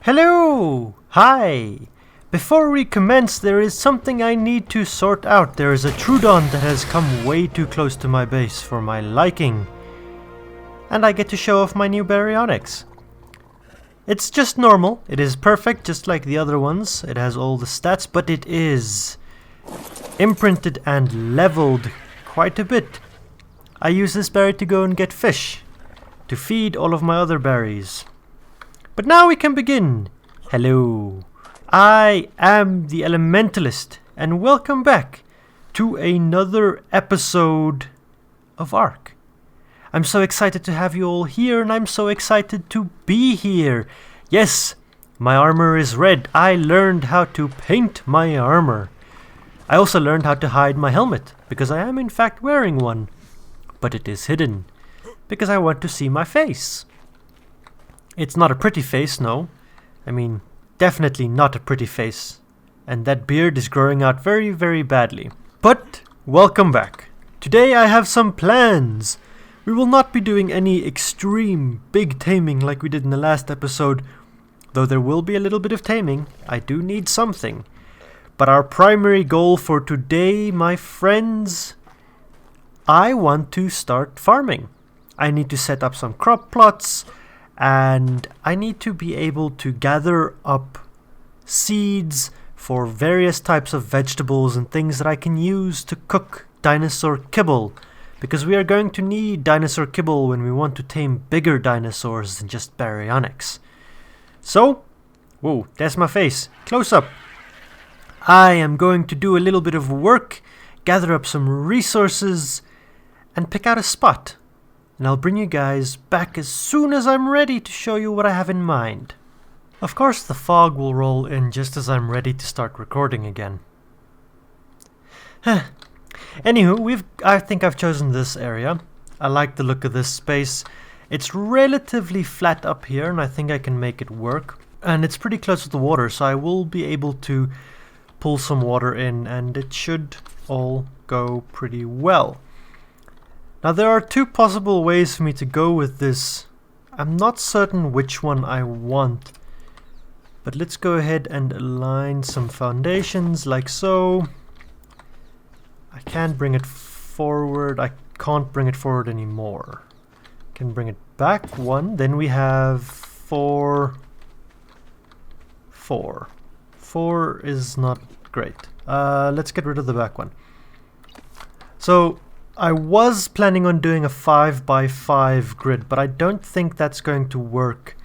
Hello! Hi! Before we commence, there is something I need to sort out. There is a Trudon that has come way too close to my base for my liking. And I get to show off my new baryonyx. It's just normal. It is perfect, just like the other ones. It has all the stats, but it is imprinted and leveled quite a bit. I use this berry to go and get fish, to feed all of my other berries. But now we can begin. Hello, I am the Elementalist, and welcome back to another episode of Ark. I'm so excited to have you all here, and I'm so excited to be here. Yes, my armor is red. I learned how to paint my armor. I also learned how to hide my helmet, because I am in fact wearing one. But it is hidden, because I want to see my face. It's not a pretty face, no. I mean, definitely not a pretty face. And that beard is growing out very, very badly. But, welcome back. Today I have some plans. We will not be doing any extreme big taming like we did in the last episode. Though there will be a little bit of taming. I do need something. But our primary goal for today, my friends, I want to start farming. I need to set up some crop plots. And I need to be able to gather up seeds for various types of vegetables and things that I can use to cook dinosaur kibble. Because we are going to need dinosaur kibble when we want to tame bigger dinosaurs than just baryonyx. So, whoa, that's my face. Close up. I am going to do a little bit of work, gather up some resources, and pick out a spot. And I'll bring you guys back as soon as I'm ready to show you what I have in mind. Of course, the fog will roll in just as I'm ready to start recording again. Anywho, I think I've chosen this area. I like the look of this space. It's relatively flat up here, and I think I can make it work. And it's pretty close to the water, so I will be able to pull some water in, and it should all go pretty well. Now there are two possible ways for me to go with this. I'm not certain which one I want. But let's go ahead and align some foundations like so. I can't bring it forward. I can't bring it forward anymore. Can bring it back one. Then we have 4. 4 is not great. Let's get rid of the back one. So I was planning on doing a 5x5 grid, but I don't think that's going to work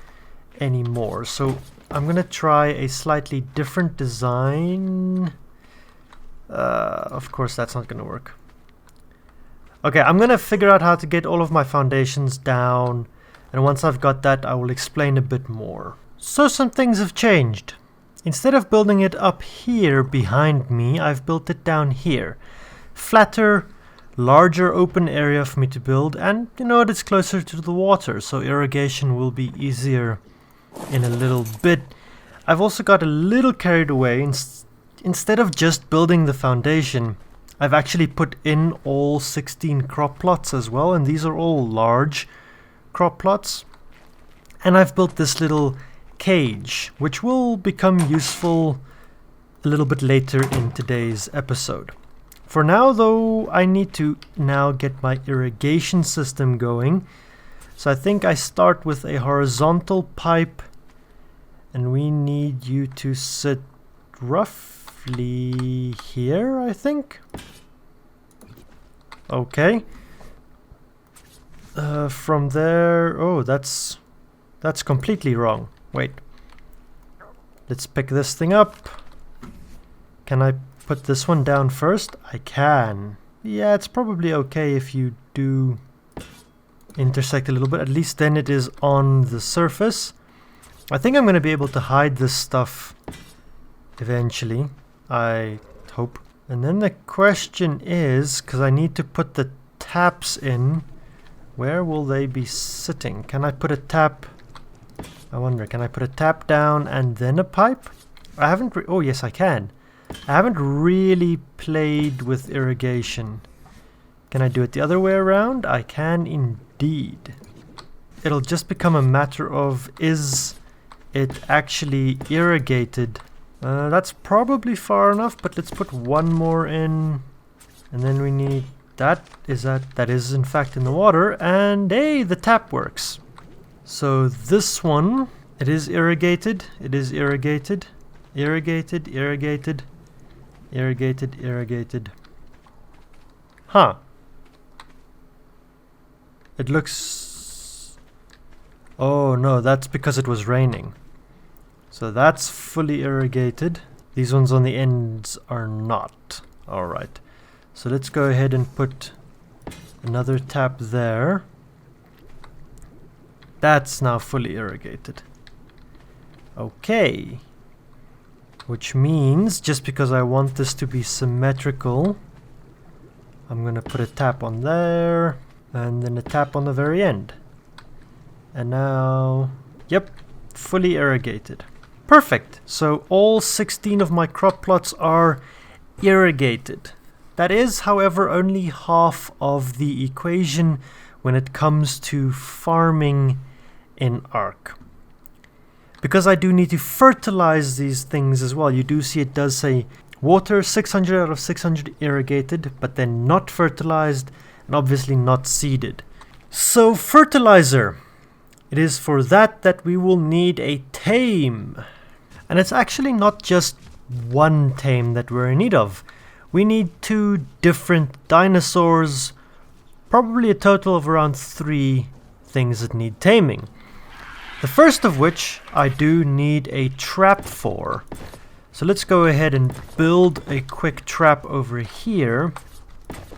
anymore. So I'm going to try a slightly different design. Of course, that's not going to work. Okay, I'm going to figure out how to get all of my foundations down. And once I've got that, I will explain a bit more. So some things have changed. Instead of building it up here behind me, I've built it down here. Flatter, larger open area for me to build, and you know, it's closer to the water, so irrigation will be easier in a little bit. I've also got a little carried away. Instead of just building the foundation, I've actually put in all 16 crop plots as well, and these are all large crop plots. And I've built this little cage, which will become useful a little bit later in today's episode. For now, though, I need to now get my irrigation system going. So I think I start with a horizontal pipe, and we need you to sit roughly here, I think. Okay. From there, oh, that's completely wrong. Wait. Let's pick this thing up. Can I put this one down first? I can. Yeah, it's probably okay if you do intersect a little bit. At least then it is on the surface. I think I'm going to be able to hide this stuff eventually. I hope. And then the question is, because I need to put the taps in, where will they be sitting? Can I put a tap? I wonder, can I put a tap down and then a pipe? I haven't. Oh, yes, I can. I haven't really played with irrigation. Can I do it the other way around? I can indeed. It'll just become a matter of, is it actually irrigated. That's probably far enough, but let's put one more in. And then we need that. That is in fact in the water. And hey, the tap works. So this one, it is irrigated. It is irrigated. Irrigated, irrigated, irrigated, irrigated. Huh. It looks... Oh no, that's because it was raining. So that's fully irrigated. These ones on the ends are not. Alright. So let's go ahead and put another tap there. That's now fully irrigated. Okay. Which means, just because I want this to be symmetrical, I'm gonna put a tap on there, and then a tap on the very end. And now, yep, fully irrigated. Perfect! So all 16 of my crop plots are irrigated. That is, however, only half of the equation when it comes to farming in Ark. Because I do need to fertilize these things as well. You do see it does say water 600 out of 600 irrigated, but then not fertilized and obviously not seeded. So fertilizer. It is for that we will need a tame. And it's actually not just one tame that we're in need of. We need 2 different dinosaurs, probably a total of around 3 things that need taming. The first of which I do need a trap for. So let's go ahead and build a quick trap over here.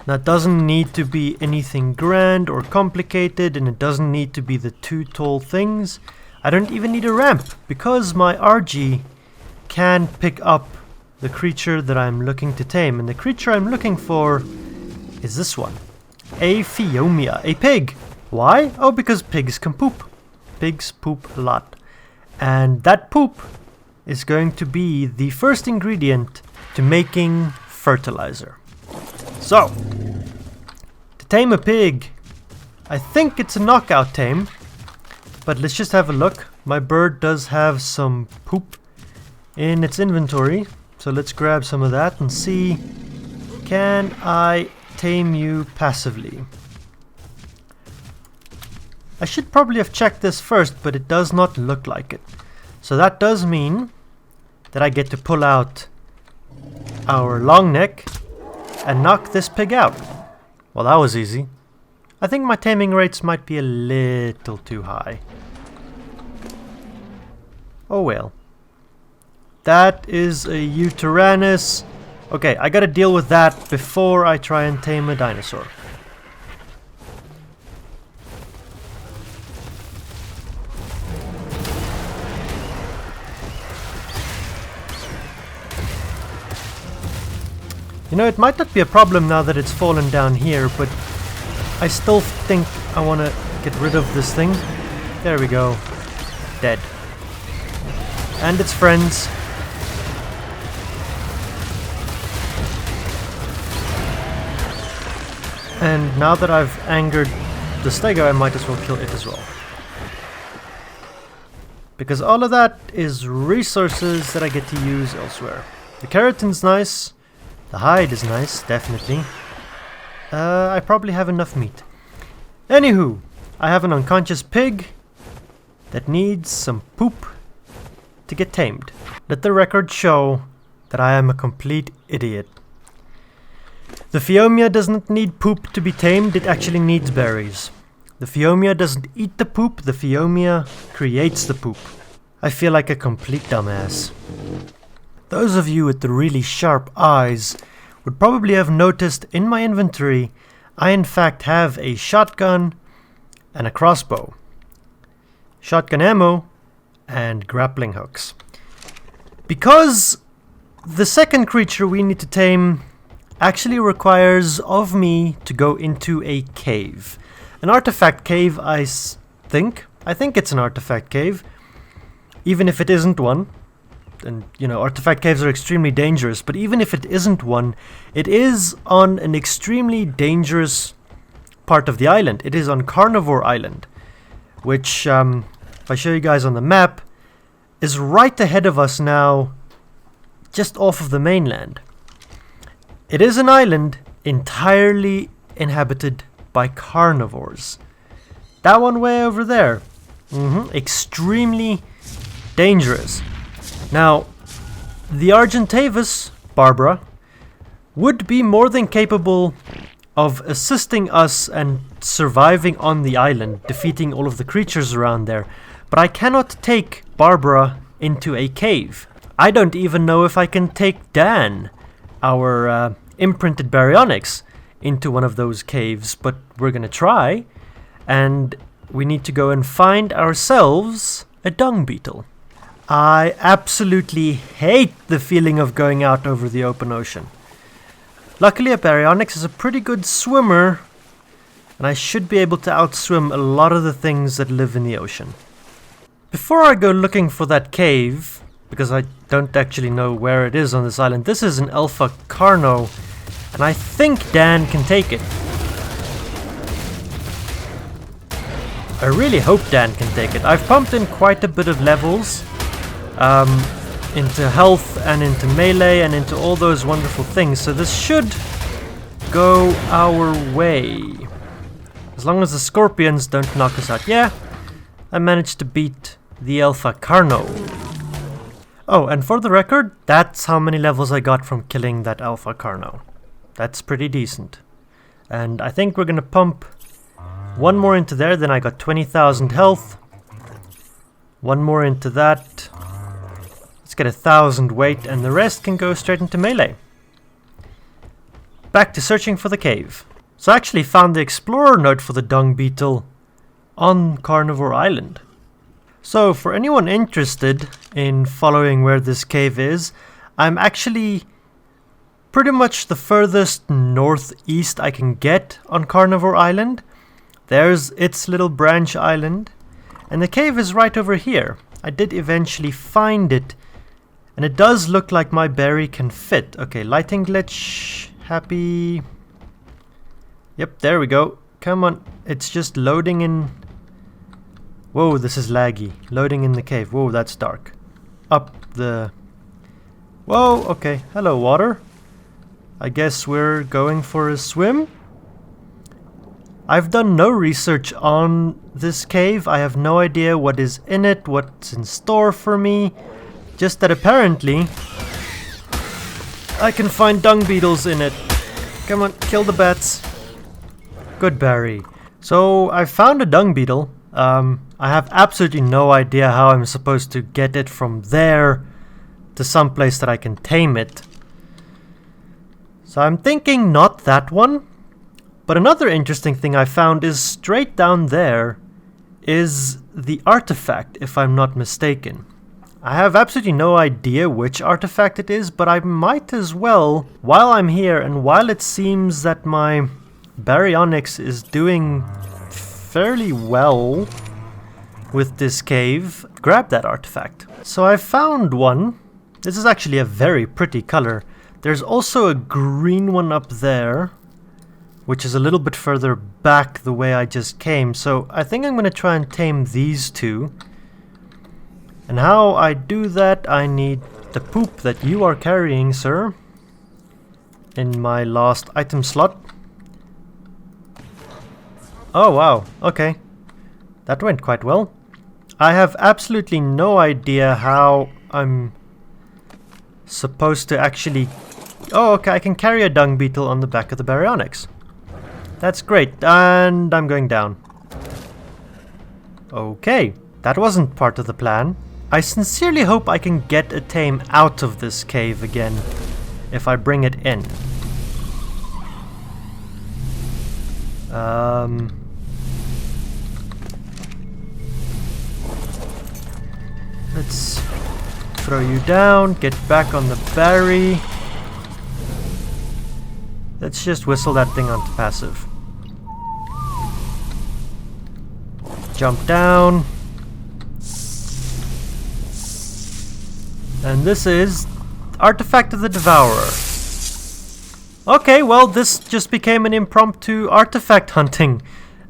That doesn't need to be anything grand or complicated, and it doesn't need to be the 2 tall things. I don't even need a ramp, because my RG can pick up the creature that I'm looking to tame. And the creature I'm looking for is this one. A Phiomia, a pig. Why? Oh, because pigs can poop. Pigs poop a lot. And that poop is going to be the first ingredient to making fertilizer. So, to tame a pig, I think it's a knockout tame, but let's just have a look. My bird does have some poop in its inventory, so let's grab some of that and see, can I tame you passively? I should probably have checked this first, but it does not look like it. So that does mean that I get to pull out our long neck and knock this pig out. Well, that was easy. I think my taming rates might be a little too high. Oh well. That is a Uteranus. Okay, I gotta deal with that before I try and tame a dinosaur. You know, it might not be a problem now that it's fallen down here, but I still think I want to get rid of this thing. There we go. Dead. And its friends. And now that I've angered the stego, I might as well kill it as well. Because all of that is resources that I get to use elsewhere. The keratin's nice. The hide is nice, definitely. I probably have enough meat. Anywho, I have an unconscious pig that needs some poop to get tamed. Let the record show that I am a complete idiot. The Phiomia doesn't need poop to be tamed, it actually needs berries. The Phiomia doesn't eat the poop, the Phiomia creates the poop. I feel like a complete dumbass. Those of you with the really sharp eyes would probably have noticed in my inventory I in fact have a shotgun and a crossbow. Shotgun ammo and grappling hooks. Because the second creature we need to tame actually requires of me to go into a cave. An artifact cave, I think it's an artifact cave, even if it isn't one. And, you know, artifact caves are extremely dangerous, but even if it isn't one, it is on an extremely dangerous part of the island. It is on Carnivore Island, which, if I show you guys on the map, is right ahead of us now, just off of the mainland. It is an island entirely inhabited by carnivores. That one way over there. Extremely dangerous. Now, the Argentavis, Barbara, would be more than capable of assisting us and surviving on the island, defeating all of the creatures around there. But I cannot take Barbara into a cave. I don't even know if I can take Dan, our imprinted baryonyx, into one of those caves, but we're gonna try. And we need to go and find ourselves a dung beetle. I absolutely hate the feeling of going out over the open ocean. Luckily, a baryonyx is a pretty good swimmer, and I should be able to outswim a lot of the things that live in the ocean. Before I go looking for that cave, because I don't actually know where it is on this island, this is an alpha carno, and I think Dan can take it. I really hope Dan can take it. I've pumped in quite a bit of levels into health and into melee and into all those wonderful things, so this should go our way. As long as the scorpions don't knock us out. Yeah, I managed to beat the Alpha Carno. Oh, and for the record, that's how many levels I got from killing that Alpha Carno. That's pretty decent. And I think we're gonna pump one more into there, then I got 20,000 health. One more into that. Let's get 1,000 weight, and the rest can go straight into melee. Back to searching for the cave. So I actually found the explorer note for the dung beetle on Carnivore Island. So for anyone interested in following where this cave is, I'm actually pretty much the furthest northeast I can get on Carnivore Island. There's its little branch island, and the cave is right over here. I did eventually find it, and it does look like my berry can fit. Okay, lighting glitch, happy. Yep, there we go. Come on, it's just loading in. Whoa, this is laggy. Loading in the cave. Whoa, that's dark. Up the... Whoa, okay. Hello, water. I guess we're going for a swim. I've done no research on this cave. I have no idea what is in it, what's in store for me. Just that apparently I can find dung beetles in it. Come on, kill the bats. Good berry. So I found a dung beetle. I have absolutely no idea how I'm supposed to get it from there to some place that I can tame it. So I'm thinking not that one. But another interesting thing I found is straight down there is the artifact, if I'm not mistaken. I have absolutely no idea which artifact it is, but I might as well, while I'm here and while it seems that my baryonyx is doing fairly well with this cave, grab that artifact. So I found one. This is actually a very pretty color. There's also a green one up there, which is a little bit further back the way I just came. So I think I'm going to try and tame these two. And how I do that, I need the poop that you are carrying, sir, in my last item slot. Oh wow, okay. That went quite well. I have absolutely no idea how I'm supposed to actually... Oh, okay, I can carry a dung beetle on the back of the baryonyx. That's great, and I'm going down. Okay, that wasn't part of the plan. I sincerely hope I can get a tame out of this cave again if I bring it in. Let's throw you down, get back on the berry. Let's just whistle that thing onto passive. Jump down. And this is Artifact of the Devourer. Okay, well, this just became an impromptu artifact hunting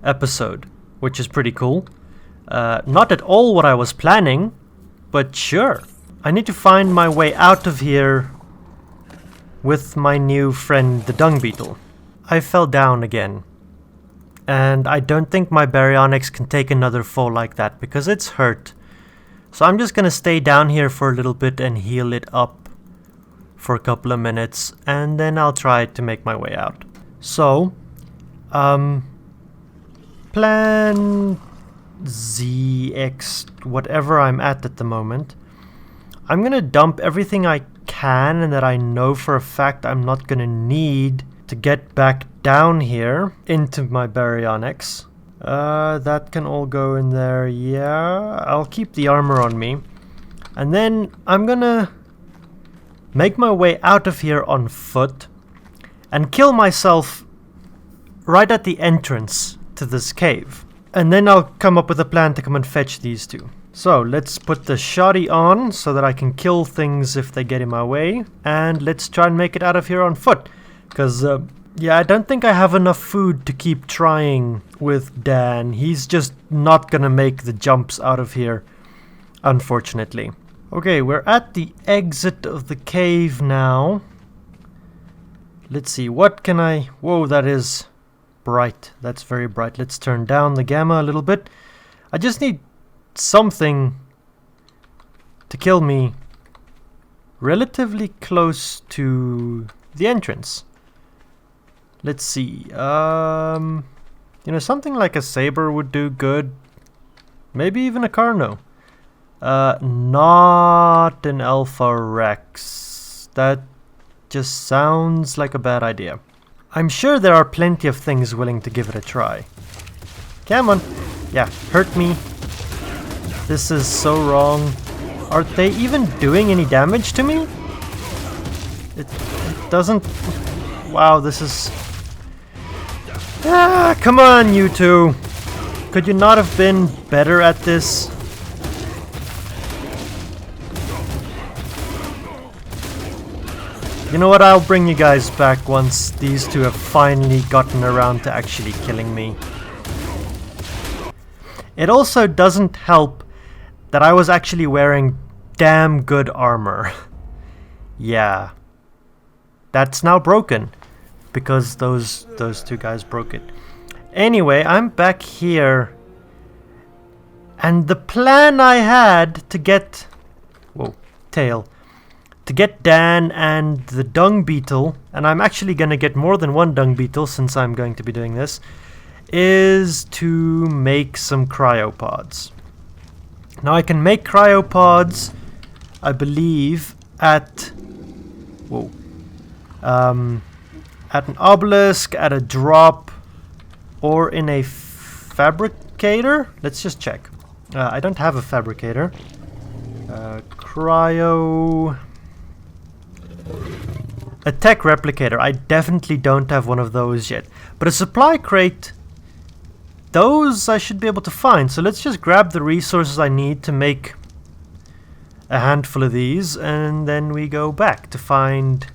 episode, which is pretty cool. Not at all what I was planning, but sure. I need to find my way out of here with my new friend, the dung beetle. I fell down again. And I don't think my baryonyx can take another fall like that because it's hurt. So I'm just gonna stay down here for a little bit and heal it up for a couple of minutes, and then I'll try to make my way out. So, plan ZX, whatever I'm at the moment. I'm gonna dump everything I can and that I know for a fact I'm not gonna need to get back down here into my baryonyx. That can all go in there, yeah. I'll keep the armor on me. And then I'm gonna make my way out of here on foot and kill myself right at the entrance to this cave. And then I'll come up with a plan to come and fetch these two. So let's put the shoddy on so that I can kill things if they get in my way. And let's try and make it out of here on foot. Because, yeah, I don't think I have enough food to keep trying with Dan. He's just not gonna make the jumps out of here, unfortunately. Okay, we're at the exit of the cave now. Let's see, what can I... Whoa, that is bright. That's very bright. Let's turn down the gamma a little bit. I just need something to kill me relatively close to the entrance. Let's see, you know, something like a saber would do good. Maybe even a Carno. Not an Alpha Rex. That just sounds like a bad idea. I'm sure there are plenty of things willing to give it a try. Come on. Yeah, hurt me. This is so wrong. Are they even doing any damage to me? It doesn't... Wow, this is... Ah, come on, you two. Could you not have been better at this? You know what, I'll bring you guys back once these two have finally gotten around to actually killing me. It also doesn't help that I was actually wearing damn good armor. Yeah. That's now broken. Because those two guys broke it. Anyway, I'm back here. And the plan I had to get... Whoa, tail. To get Dan and the dung beetle, and I'm actually going to get more than one dung beetle since I'm going to be doing this, is to make some cryopods. Now I can make cryopods, I believe, at... Whoa. At an obelisk, at a drop, or in a fabricator? Let's just check. I don't have a fabricator. Cryo... A tech replicator. I definitely don't have one of those yet. But a supply crate, those I should be able to find. So let's just grab the resources I need to make a handful of these, and then we go back to find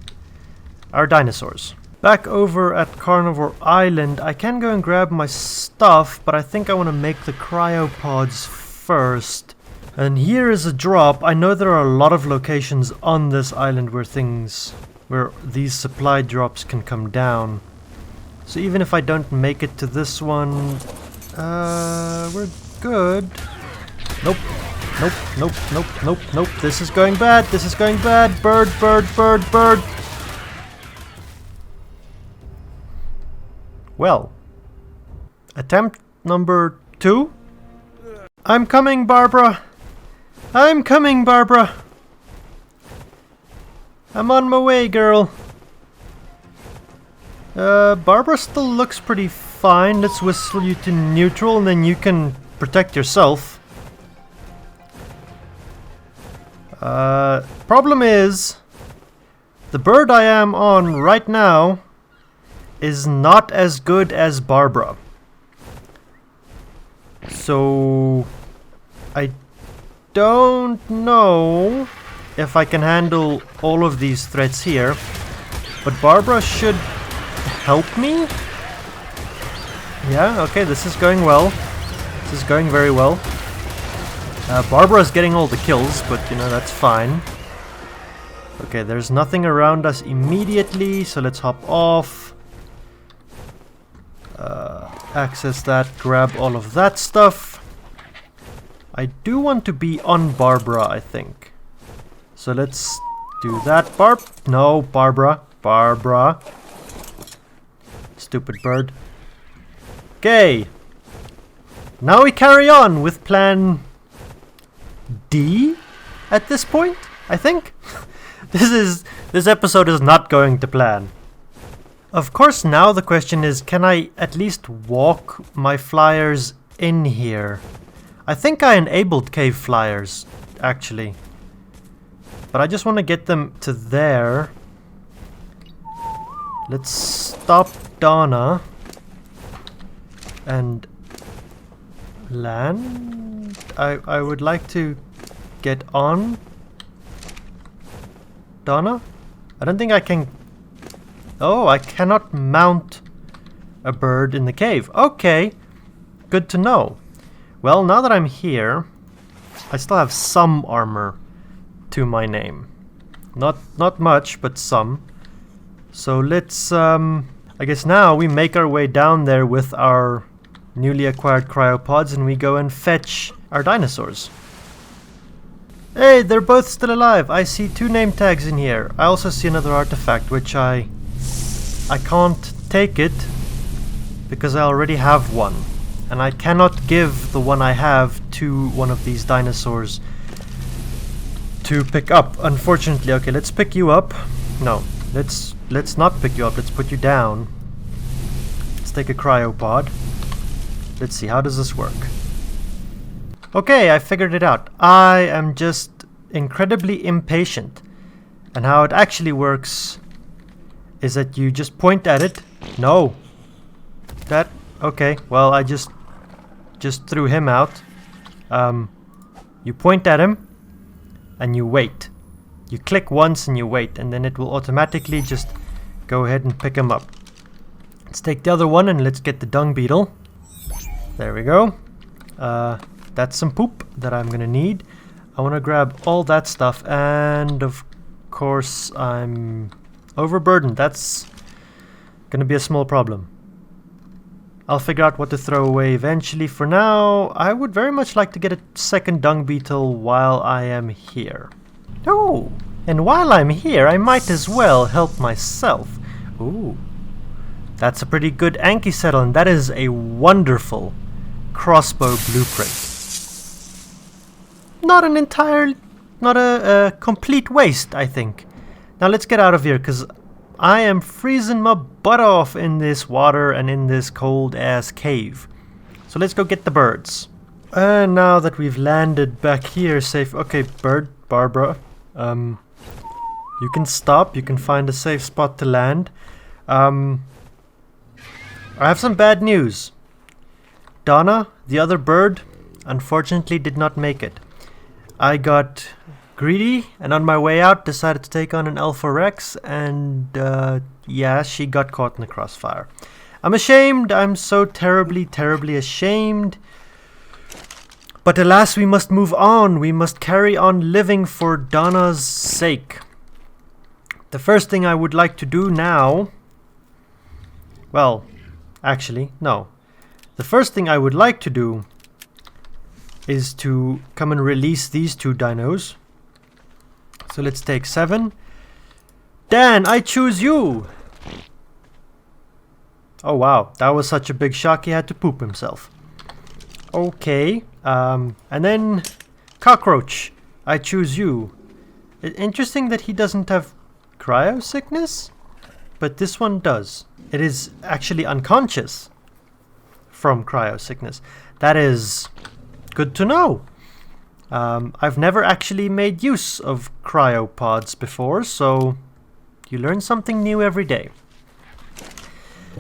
our dinosaurs. Back over at Carnivore Island, I can go and grab my stuff, but I think I want to make the cryopods first. And here is a drop. I know there are a lot of locations on this island where these supply drops can come down. So even if I don't make it to this one, we're good. Nope. Nope, nope, nope, nope, nope. This is going bad. This is going bad. Bird, bird, bird, bird. Well, attempt number 2. I'm coming, Barbara. I'm coming, Barbara. I'm on my way, girl. Barbara still looks pretty fine. Let's whistle you to neutral and then you can protect yourself. Problem is, the bird I am on right now is not as good as Barbara. So I don't know if I can handle all of these threats here, but Barbara should help me? Yeah, okay, this is going well. This is going very well. Barbara's getting all the kills, but you know, that's fine. Okay, there's nothing around us immediately, so let's hop off. Access that, grab all of that stuff. I do want to be on Barbara, I think. So let's do that. No, Barbara. Barbara. Stupid bird. Okay. Now we carry on with plan D at this point, I think. This episode is not going to plan. Of course, now the question is, can I at least walk my flyers in here? I think I enabled cave flyers, actually. But I just want to get them to there. Let's stop Donna. And land. I would like to get on Donna. I don't think I can. Oh, I cannot mount a bird in the cave. Okay, good to know. Well, now that I'm here, I still have some armor to my name. Not much, but some. So let's I guess now we make our way down there with our newly acquired cryopods and we go and fetch our dinosaurs. Hey, they're both still alive. I see 2 name tags in here. I also see another artifact, which I can't take it because I already have one. And I cannot give the one I have to one of these dinosaurs to pick up, unfortunately. Okay, let's pick you up. No, let's not pick you up. Let's put you down. Let's take a cryopod. Let's see, how does this work? Okay, I figured it out. I am just incredibly impatient. And how it actually works is that you just point at it. No. Okay, well, I just threw him out. You point at him and you wait. You click once and you wait, and then it will automatically just go ahead and pick him up. Let's take the other one and let's get the dung beetle. There we go. That's some poop that I'm gonna need. I want to grab all that stuff, and of course I'm overburdened. That's gonna be a small problem. I'll figure out what to throw away eventually. For now, I would very much like to get a second dung beetle while I am here. Oh, and while I'm here, I might as well help myself. Ooh, that's a pretty good Anki settle, and that is a wonderful crossbow blueprint. Not a complete waste, I think. Now let's get out of here, because I am freezing my butt off in this water and in this cold ass cave. So let's go get the birds. And now that we've landed back here safe. Okay, Barbara. You can stop. You can find a safe spot to land. I have some bad news. Donna, the other bird, unfortunately did not make it. I got greedy, and on my way out decided to take on an Alpha Rex, and yeah, she got caught in the crossfire. I'm ashamed. I'm so terribly, terribly ashamed. But alas, we must move on. We must carry on living for Donna's sake. The first thing I would like to do now... Well, actually, no. The first thing I would like to do is to come and release these 2 dinos. So let's take 7. Dan, I choose you! Oh wow, that was such a big shock he had to poop himself. Okay, and then Cockroach, I choose you. Interesting that he doesn't have cryo sickness, but this one does. It is actually unconscious from cryo sickness. That is good to know. I've never actually made use of cryopods before, so you learn something new every day.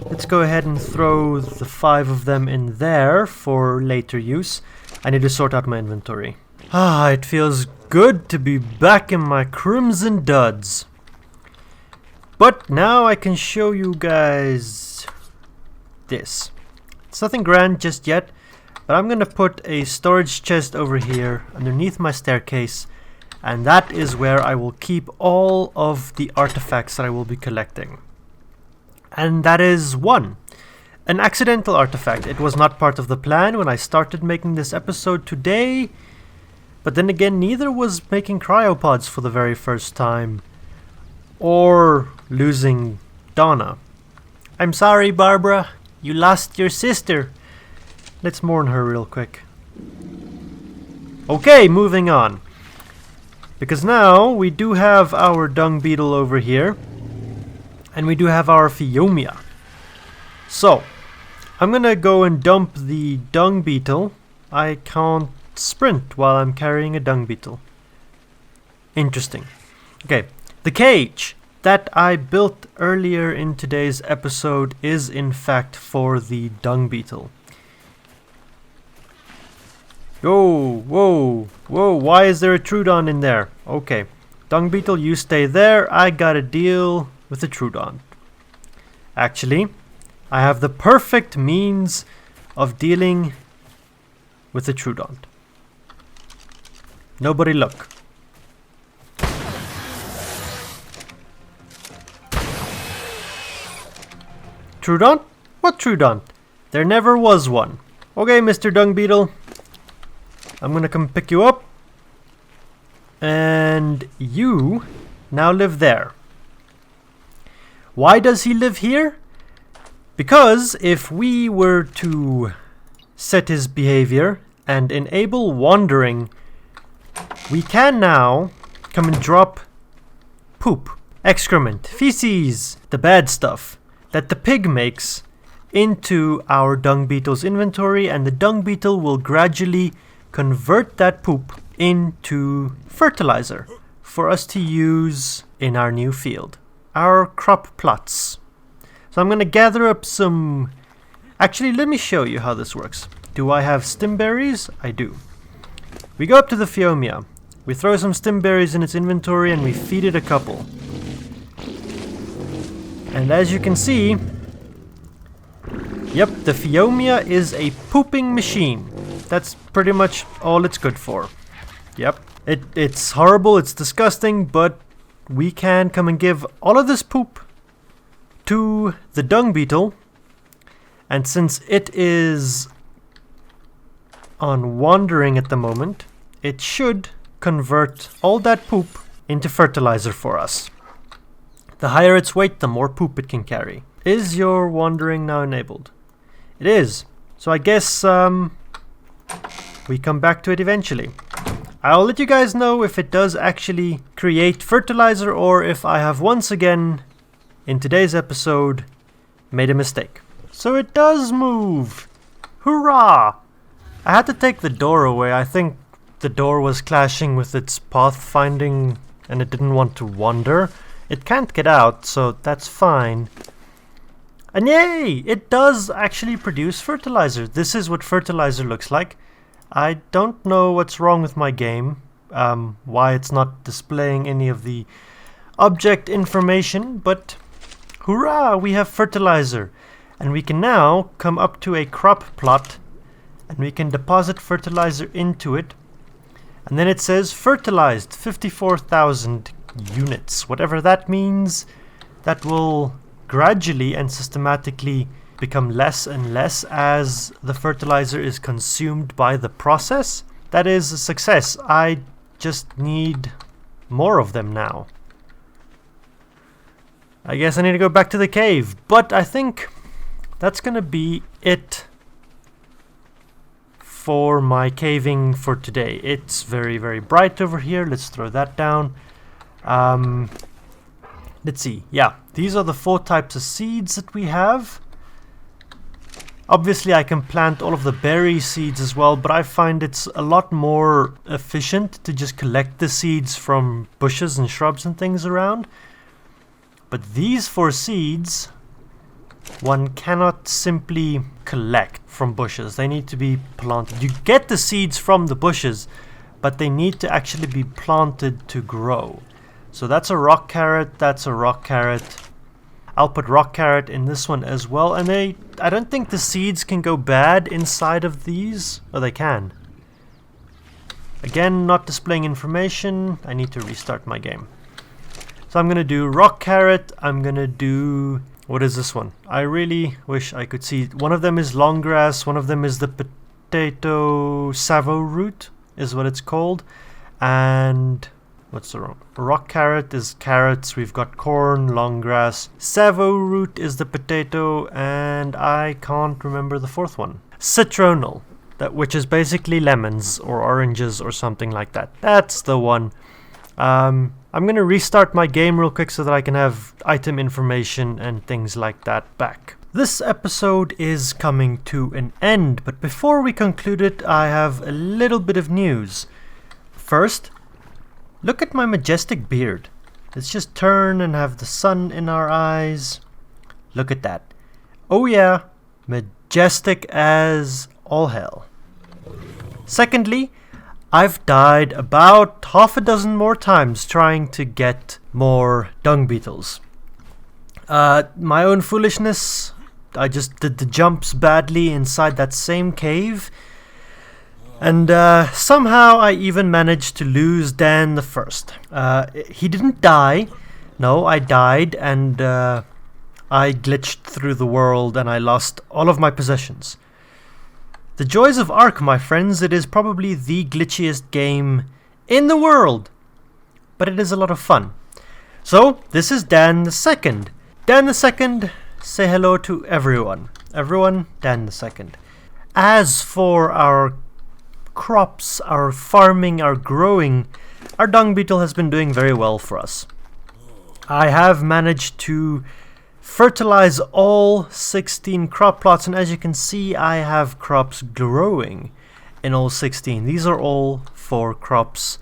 Let's go ahead and throw the 5 of them in there for later use. I need to sort out my inventory. Ah, it feels good to be back in my crimson duds. But now I can show you guys this. It's nothing grand just yet, But I'm gonna put a storage chest over here underneath my staircase, and that is where I will keep all of the artifacts that I will be collecting. And that is one. An accidental artifact. It was not part of the plan when I started making this episode today. But then again, neither was making cryopods for the very first time. Or losing Donna. I'm sorry, Barbara. You lost your sister. Let's mourn her real quick. Okay, moving on. Because now we do have our dung beetle over here. And we do have our Phiomia. So, I'm gonna go and dump the dung beetle. I can't sprint while I'm carrying a dung beetle. Interesting. Okay, the cage that I built earlier in today's episode is in fact for the dung beetle. Whoa, whoa, whoa, why is there a Trudon in there? Okay, dung beetle, you stay there. I gotta deal with the Trudon. Actually, I have the perfect means of dealing with the Trudon. Nobody look. Trudon? What Trudon? There never was one. Okay, Mr. Dung Beetle. I'm gonna come pick you up. And you now live there. Why does he live here? Because if we were to set his behavior and enable wandering, we can now come and drop poop, excrement, feces, the bad stuff that the pig makes into our dung beetle's inventory, and the dung beetle will gradually convert that poop into fertilizer for us to use in our new field, our crop plots. So I'm going to gather up some... Actually, let me show you how this works. Do I have stimberries? I do. We go up to the Phiomia. We throw some stimberries in its inventory and we feed it a couple. And as you can see... Yep, the Phiomia is a pooping machine. That's pretty much all it's good for. Yep. It's horrible, it's disgusting, but we can come and give all of this poop to the dung beetle, and since it is on wandering at the moment, it should convert all that poop into fertilizer for us. The higher its weight, the more poop it can carry. Is your wandering now enabled? It is. So I guess we come back to it eventually. I'll let you guys know if it does actually create fertilizer or if I have once again, in today's episode, made a mistake. So it does move! Hurrah! I had to take the door away. I think the door was clashing with its pathfinding and it didn't want to wander. It can't get out, so that's fine. And yay! It does actually produce fertilizer. This is what fertilizer looks like. I don't know what's wrong with my game, why it's not displaying any of the object information, but hurrah, we have fertilizer. And we can now come up to a crop plot and we can deposit fertilizer into it. And then it says fertilized 54,000 units. Whatever that means, that will gradually and systematically become less and less as the fertilizer is consumed by the process. That is a success. I just need more of them now. I guess I need to go back to the cave, but I think that's gonna be it for my caving for today. It's very, very bright over here. Let's throw that down. Let's see. Yeah, these are the 4 types of seeds that we have. Obviously, I can plant all of the berry seeds as well, but I find it's a lot more efficient to just collect the seeds from bushes and shrubs and things around. But these 4 seeds, one cannot simply collect from bushes. They need to be planted. You get the seeds from the bushes, but they need to actually be planted to grow. So that's a rock carrot, that's a rock carrot. I'll put rock carrot in this one as well. And I don't think the seeds can go bad inside of these. Oh, they can. Again, not displaying information. I need to restart my game. So I'm going to do rock carrot. I'm going to do... What is this one? I really wish I could see. One of them is long grass. One of them is the potato savo root is what it's called. And... What's the wrong? Rock carrot is carrots. We've got corn, long grass. Savo root is the potato. And I can't remember the fourth one. Citronal. Which is basically lemons or oranges or something like that. That's the one. I'm going to restart my game real quick so that I can have item information and things like that back. This episode is coming to an end, but before we conclude it, I have a little bit of news. First, look at my majestic beard. Let's just turn and have the sun in our eyes. Look at that. Oh yeah, majestic as all hell. Secondly, I've died about half a dozen more times trying to get more dung beetles. My own foolishness, I just did the jumps badly inside that same cave. And somehow I even managed to lose Dan the First. He didn't die. No, I died and I glitched through the world and I lost all of my possessions. The joys of Ark, my friends, it is probably the glitchiest game in the world. But it is a lot of fun. So, this is Dan the Second. Dan the Second, say hello to everyone. Everyone, Dan the Second. As for our crops, our farming, our growing, our dung beetle has been doing very well for us. I have managed to fertilize all 16 crop plots, and as you can see, I have crops growing in all 16. These are all 4 crops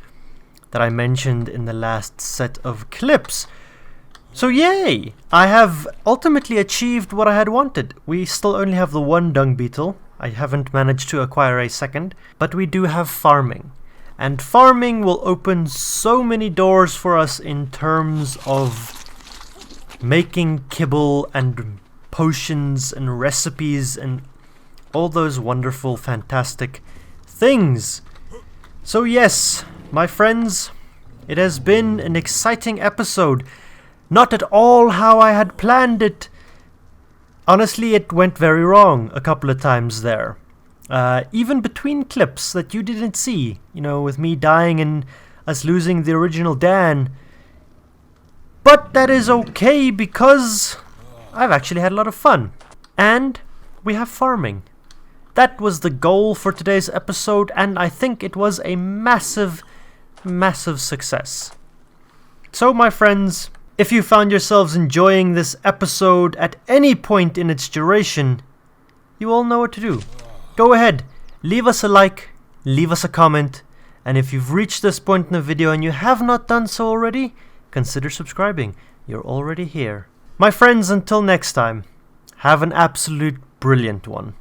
that I mentioned in the last set of clips. So yay! I have ultimately achieved what I had wanted. We still only have the 1 dung beetle. I haven't managed to acquire a second, but we do have farming. And farming will open so many doors for us in terms of making kibble and potions and recipes and all those wonderful, fantastic things. So yes, my friends, it has been an exciting episode. Not at all how I had planned it. Honestly, it went very wrong a couple of times there. Even between clips that you didn't see, you know, with me dying and us losing the original Dan. But that is okay because I've actually had a lot of fun. And we have farming. That was the goal for today's episode, and I think it was a massive, massive success. So my friends, if you found yourselves enjoying this episode at any point in its duration, you all know what to do. Go ahead, leave us a like, leave us a comment, and if you've reached this point in the video and you have not done so already, consider subscribing. You're already here. My friends, until next time, have an absolute brilliant one.